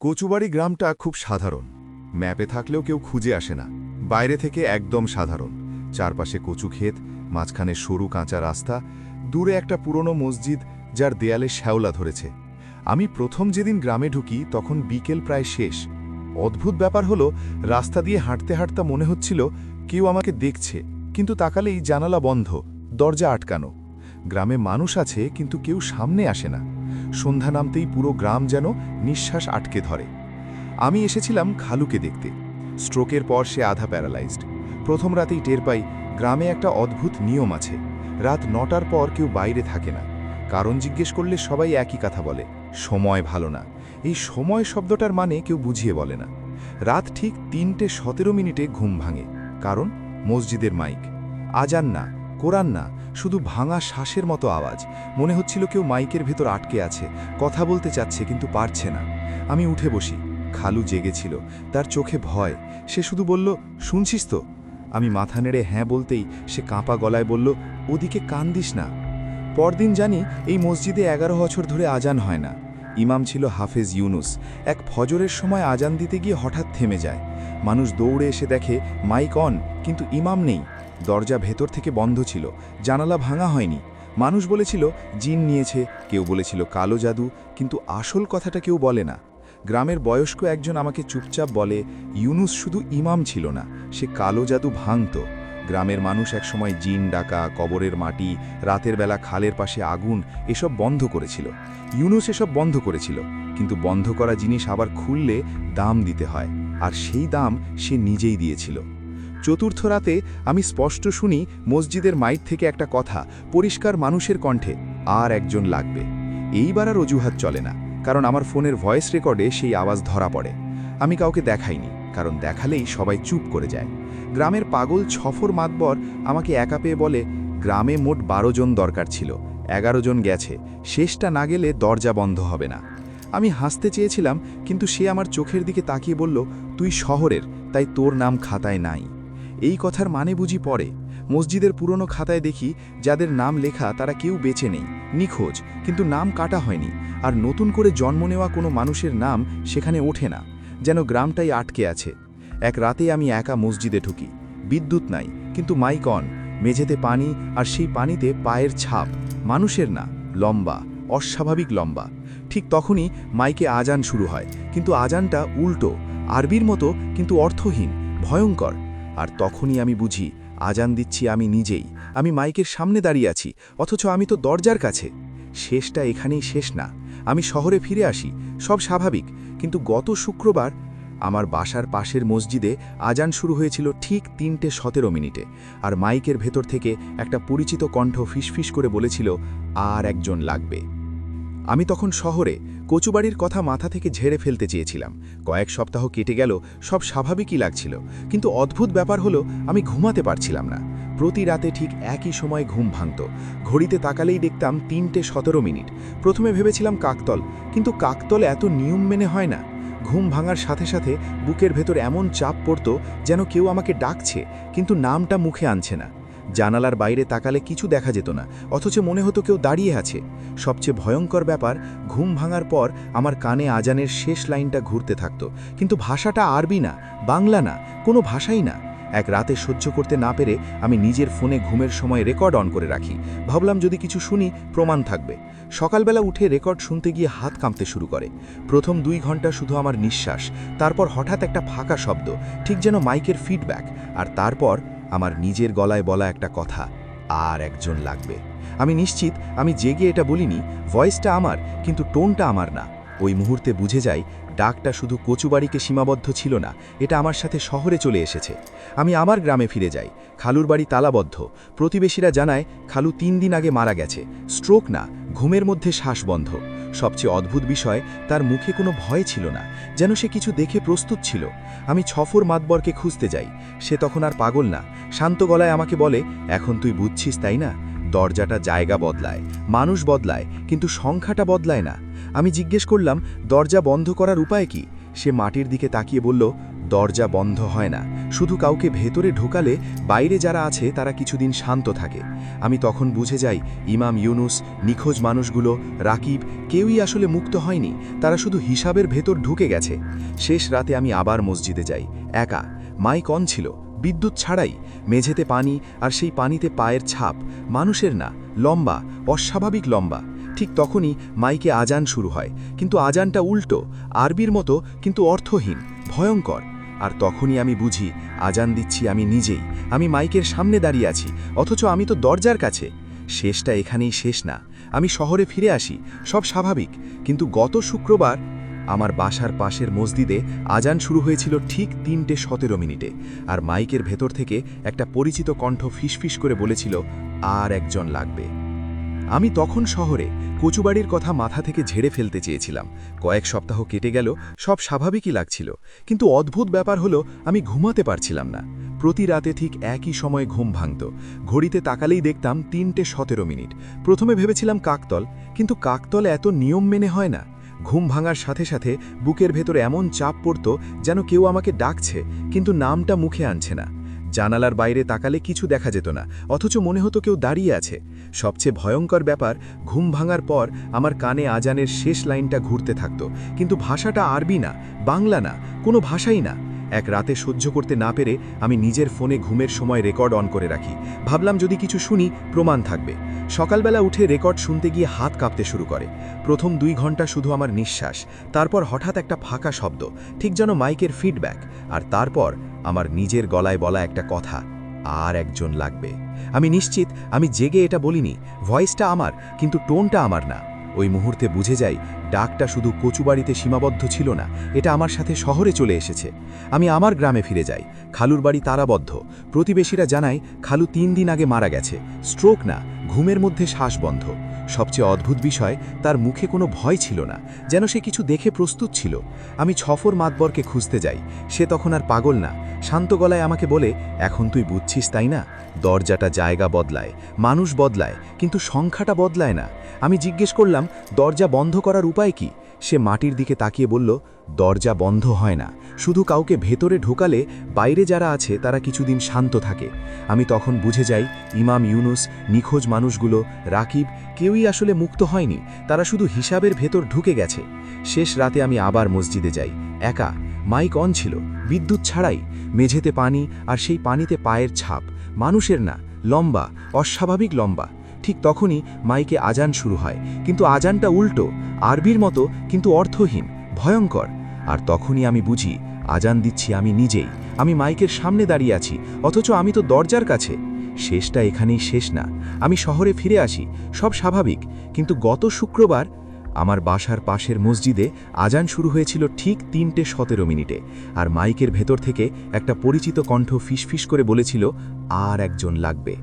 কচুবাড়ি গ্রামটা খুব সাধারণ। ম্যাপে থাকলেও কেউ খুঁজে আসে না। বাইরে থেকে একদম সাধারণ। চারপাশে কচু ক্ষেত, মাঝখানে সরু কাঁচা রাস্তা, দূরে একটা পুরনো মসজিদ যার দেয়ালে শ্যাওলা ধরেছে। আমি প্রথম যেদিন গ্রামে ঢুকি তখন বিকেল প্রায় শেষ। অদ্ভুত ব্যাপার হলো, রাস্তা দিয়ে হাঁটতে হাঁটতে মনে হচ্ছিল কেউ আমাকে দেখছে, কিন্তু তাকালেই জানালা বন্ধ, দরজা আটকানো। গ্রামে মানুষ আছে, কিন্তু কেউ সামনে আসে না। সন্ধ্যা নামতেই পুরো গ্রাম যেন নিঃশ্বাস আটকে ধরে। আমি এসেছিলাম খালুকে দেখতে। স্ট্রোকের পর সে আধা প্যারালাইজড। প্রথম রাতেই টের পাই গ্রামে একটা অদ্ভুত নিয়ম আছে। রাত 9টার পর কেউ বাইরে থাকে না। কারণ জিজ্ঞেস করলে সবাই একই কথা বলে, সময় ভালো না। এই সময় শব্দটার মানে কেউ বুঝিয়ে বলে না। রাত ঠিক 3:17 ঘুম ভাঙে। কারণ মসজিদের মাইক। আজান না, কোরআন না, শুধু ভাঙা শ্বাসের মতো আওয়াজ। মনে হচ্ছিল কেউ মাইকের ভেতর আটকে আছে, কথা বলতে চাচ্ছে কিন্তু পারছে না। আমি উঠে বসি। খালু জেগেছিল, তার চোখে ভয়। সে শুধু বলল, শুনছিস তো? আমি মাথা নেড়ে হ্যাঁ বলতেই সে কাঁপা গলায় বলল, ওদিকে কান দিস না। পরদিন জানি এই মসজিদে 11 বছর ধরে আজান হয় না। ইমাম ছিল হাফেজ ইউনুস। এক ফজরের সময় আজান দিতে গিয়ে হঠাৎ থেমে যায়। মানুষ দৌড়ে এসে দেখে মাইক অন, কিন্তু ইমাম নেই। দরজা ভেতর থেকে বন্ধ ছিল, জানালা ভাঙা হয়নি। মানুষ বলেছিল জিন নিয়েছে, কেউ বলেছিল কালো জাদু, কিন্তু আসল কথাটা কেউ বলে না। গ্রামের বয়স্ক একজন আমাকে চুপচাপ বলে, ইউনুস শুধু ইমাম ছিল না, সে কালো জাদু ভাঙত। গ্রামের মানুষ একসময় জিন ডাকা, কবরের মাটি, রাতের বেলা খালের পাশে আগুন এসব বন্ধ করেছিল। ইউনুস এসব বন্ধ করেছিল, কিন্তু বন্ধ করা জিনিস আবার খুললে দাম দিতে হয়, আর সেই দাম সে নিজেই দিয়েছিল। চতুর্থ রাতে আমি স্পষ্ট শুনি মসজিদের মাইক থেকে একটা কথা, পরিষ্কার মানুষের কণ্ঠে, আর একজন লাগবে। এইবার আর অজুহাত চলে না, কারণ আমার ফোনের ভয়েস রেকর্ডে সেই আওয়াজ ধরা পড়ে। আমি কাউকে দেখাইনি, কারণ দেখালেই সবাই চুপ করে যায়। গ্রামের পাগল ছফর মাতবর আমাকে একা পেয়ে বলে, গ্রামে মোট 12 জন দরকার ছিল, 11 জন গেছে, শেষটা না গেলে দরজা বন্ধ হবে না। আমি হাসতে চেয়েছিলাম, কিন্তু সে আমার চোখের দিকে তাকিয়ে বলল, তুই শহরের, তাই তোর নাম খাতায় নাই। এই কথার মানে বুঝি পড়ে। মসজিদের পুরনো খাতায় দেখি যাদের নাম লেখা তারা কেউ বেঁচে নেই, নিখোঁজ, কিন্তু নাম কাটা হয়নি। আর নতুন করে জন্ম নেওয়া কোনো মানুষের নাম সেখানে ওঠে না, যেন গ্রামটাই আটকে আছে। এক রাতে আমি একা মসজিদে ঢুকি। বিদ্যুৎ নাই, কিন্তু মাইক অন, মেঝেতে পানি, আর সেই পানিতে পায়ের ছাপ, মানুষের না, লম্বা, অস্বাভাবিক লম্বা। ঠিক তখনই মাইকে আজান শুরু হয়, কিন্তু আজানটা উল্টো, আরবির মতো, কিন্তু অর্থহীন, ভয়ঙ্কর। আর তখনই আমি বুঝি আজান দিচ্ছি আমি নিজেই। আমি মাইকের সামনে দাঁড়িয়ে আছি, অথচ আমি তো দরজার কাছে। শেষটা এখানেই শেষ না। আমি শহরে ফিরে আসি, সব স্বাভাবিক, কিন্তু গত শুক্রবার আমার বাসার পাশের মসজিদে আজান শুরু হয়েছিল ঠিক 3:17। আর মাইকের ভেতর থেকে একটা পরিচিত কণ্ঠ ফিসফিস করে বলেছিল, আর একজন লাগবে। আমি তখন শহরে, কচুবাড়ির কথা মাথা থেকে ঝেড়ে ফেলতে চেয়েছিলাম। কয়েক সপ্তাহ কেটে গেল, সব স্বাভাবিকই লাগছিল, কিন্তু অদ্ভুত ব্যাপার হলো আমি ঘুমাতে পারছিলাম না। প্রতি রাতে ঠিক একই সময় ঘুম ভাঙত। ঘড়িতে তাকালেই দেখতাম 3:17। প্রথমে ভেবেছিলাম কাকতল, কিন্তু কাকতল এত নিয়ম মেনে হয় না। ঘুম ভাঙার সাথে সাথে বুকের ভেতর এমন চাপ পড়ত যেন কেউ আমাকে ডাকছে, কিন্তু নামটা মুখে আনছে না। জানালার বাইরে তাকালে কিছু দেখা যেত না, অথচ মনে হতো কেউ দাঁড়িয়ে আছে। সবচেয়ে ভয়ঙ্কর ব্যাপার, ঘুম ভাঙার পর আমার কানে আজানের শেষ লাইনটা ঘুরতে থাকত, কিন্তু ভাষাটা আরবি না, বাংলা না, কোনো ভাষাই না। এক রাতে সহ্য করতে না পেরে আমি নিজের ফোনে ঘুমের সময় রেকর্ড অন করে রাখি। ভাবলাম যদি কিছু শুনি প্রমাণ থাকবে। সকালবেলা উঠে রেকর্ড শুনতে গিয়ে হাত কাঁপতে শুরু করে। প্রথম 2 ঘন্টা শুধু আমার নিঃশ্বাস, তারপর হঠাৎ একটা ফাঁকা শব্দ, ঠিক যেন মাইকের ফিডব্যাক, আর তারপর আমার নিজের গলায় বলা একটা কথা, আর একজন লাগবে। আমি নিশ্চিত আমি জেগে এটা বলিনি, ভয়েসটা আমার, কিন্তু টোনটা আমার না। ওই মুহূর্তে বুঝে যাই ডাকটা শুধু কচুবাড়িকে সীমাবদ্ধ ছিল না, এটা আমার সাথে শহরে চলে এসেছে। আমি আমার গ্রামে ফিরে যাই। খালুর বাড়ি তালাবদ্ধ। প্রতিবেশীরা জানায় খালু 3 দিন আগে মারা গেছে, স্ট্রোক না, ঘুমের মধ্যে শ্বাস বন্ধ। সবচেয়ে অদ্ভুত বিষয়, তার মুখে কোনো ভয় ছিল না, যেন সে কিছু দেখে প্রস্তুত ছিল। আমি ছফর মাতবরকে খুঁজতে যাই। সে তখন আর পাগল না, শান্ত গলায় আমাকে বলে, এখন তুই বুঝছিস তাই না? দরজাটা জায়গা বদলায়, মানুষ বদলায়, কিন্তু সংখ্যাটা বদলায় না। আমি জিজ্ঞেস করলাম, দরজা বন্ধ করার উপায় কি? সে মাটির দিকে তাকিয়ে বলল, দরজা বন্ধ হয় না, শুধু কাউকে ভেতরে ঢোকালে বাইরে যারা আছে তারা কিছুদিন শান্ত থাকে। আমি তখন বুঝে যাই ইমাম ইউনুস, নিখোঁজ মানুষগুলো, রাকিব কেউই আসলে মুক্ত হয়নি, তারা শুধু হিসাবের ভেতর ঢুকে গেছে। শেষ রাতে আমি আবার মসজিদে যাই, একা। মাইক অন ছিল, বিদ্যুৎ ছাড়াই, মেঝেতে পানি, আর সেই পানিতে পায়ের ছাপ, মানুষের না, লম্বা, অস্বাভাবিক লম্বা। ঠিক তখনই মাইকে আজান শুরু হয়, কিন্তু আজানটা উল্টো, আরবির মতো, কিন্তু অর্থহীন, ভয়ঙ্কর। আর তখনই আমি বুঝি আজান দিচ্ছি আমি নিজেই, আমি মাইকের সামনে দাঁড়িয়ে আছি, অথচ আমি তো দরজার কাছে। শেষটা এখানেই শেষ না, আমি শহরে ফিরে আসি, সব স্বাভাবিক। কিন্তু গত শুক্রবার আমার বাসার পাশের মসজিদে আজান শুরু হয়েছিল ঠিক 3:17 আর মাইকের ভেতর থেকে একটা পরিচিত কণ্ঠ ফিসফিস করে বলেছিল, আর একজন লাগবে। আমি তখন শহরে, কচুবাড়ির কথা মাথা থেকে ঝেড়ে ফেলতে চেয়েছিলাম। কয়েক সপ্তাহ কেটে গেল, সব স্বাভাবিকই লাগছিল, কিন্তু অদ্ভুত ব্যাপার হলো আমি ঘুমাতে পারছিলাম না। প্রতি রাতে ঠিক একই সময়ে ঘুম ভাঙত, ঘড়িতে তাকালেই দেখতাম 3:17। প্রথমে ভেবেছিলাম কাকতল, কিন্তু কাকতল এত নিয়ম মেনে হয় না। ঘুম ভাঙার সাথে সাথে বুকের ভেতর এমন চাপ পড়ত যেন কেউ আমাকে ডাকছে, কিন্তু নামটা মুখে আনছে না। জানালার বাইরে তাকালে কিছু দেখা যেত না, অথচ মনে হতো কেউ দাঁড়িয়ে আছে। সবচেয়ে ভয়ঙ্কর ব্যাপার, ঘুম ভাঙার পর আমার কানে আজানের শেষ লাইনটা ঘুরতে থাকত, কিন্তু ভাষাটা আরবি না, বাংলা না, কোনো ভাষাই না। এক রাতে সহ্য করতে না পেরে আমি নিজের ফোনে ঘুমের সময় রেকর্ড অন করে রাখি, ভাবলাম যদি কিছু শুনি প্রমাণ থাকবে। সকালবেলা উঠে রেকর্ড শুনতে গিয়ে হাত কাঁপতে শুরু করে। প্রথম 2 ঘন্টা শুধু আমার নিঃশ্বাস, তারপর হঠাৎ একটা ফাঁকা শব্দ, ঠিক যেন মাইকের ফিডব্যাক, আর তারপর আমার নিজের গলায় বলা একটা কথা, আর একজন লাগবে। আমি নিশ্চিত আমি জেগে এটা বলিনি, ভয়েসটা আমার, কিন্তু টোনটা আমার না। ওই মুহূর্তে বুঝে যাই ডাকটা শুধু কচুবাড়িতে সীমাবদ্ধ ছিল না, এটা আমার সাথে শহরে চলে এসেছে। আমি আমার গ্রামে ফিরে যাই, খালুর বাড়ি তারাবদ্ধ। প্রতিবেশীরা জানায় খালু 3 দিন আগে মারা গেছে, স্ট্রোক না, ঘুমের মধ্যে শ্বাস বন্ধ। সবচেয়ে অদ্ভুত বিষয়, তার মুখে কোনো ভয় ছিল না, যেন সে কিছু দেখে প্রস্তুত ছিল। আমি ছফর মাতবরকে খুঁজতে যাই, সে তখন আর পাগল না, শান্ত গলায় আমাকে বলে, এখন তুই বুঝছিস তাই না, দরজাটা জায়গা বদলায়, মানুষ বদলায়, কিন্তু সংখ্যাটা বদলায় না। আমি জিজ্ঞেস করলাম, দরজা বন্ধ করার উপায় কি? সে মাটির দিকে তাকিয়ে বলল, দরজা বন্ধ হয় না, শুধু কাউকে ভেতরে ঢোকালে বাইরে যারা আছে তারা কিছুদিন শান্ত থাকে। আমি তখন বুঝে যাই ইমাম ইউনুস, নিখোঁজ মানুষগুলো, রাকিব কেউই আসলে মুক্ত হয়নি, তারা শুধু হিসাবের ভেতর ঢুকে গেছে। শেষ রাতে আমি আবার মসজিদে যাই, একা। মাইক অন ছিল, বিদ্যুৎ ছাড়াই, মেঝেতে পানি, আর সেই পানিতে পায়ের ছাপ, মানুষের না, লম্বা, অস্বাভাবিক লম্বা। ঠিক তখনই মাইকে আজান শুরু হয়, কিন্তু আজানটা উল্টো, আরবির মতো, কিন্তু অর্থহীন, ভয়ঙ্কর। আর তখনই আমি বুঝি আজান দিচ্ছি আমি নিজেই, আমি মাইকের সামনে দাঁড়িয়ে আছি, অথচ আমি তো দরজার কাছে। শেষটা এখানেই শেষ না, আমি শহরে ফিরে আসি, সব স্বাভাবিক। কিন্তু গত শুক্রবার আমার বাসার পাশের মসজিদে আজান শুরু হয়েছিল ঠিক 3:17, আর মাইকের ভেতর থেকে একটা পরিচিত কণ্ঠ ফিসফিস করে বলেছিল, আর একজন লাগবে।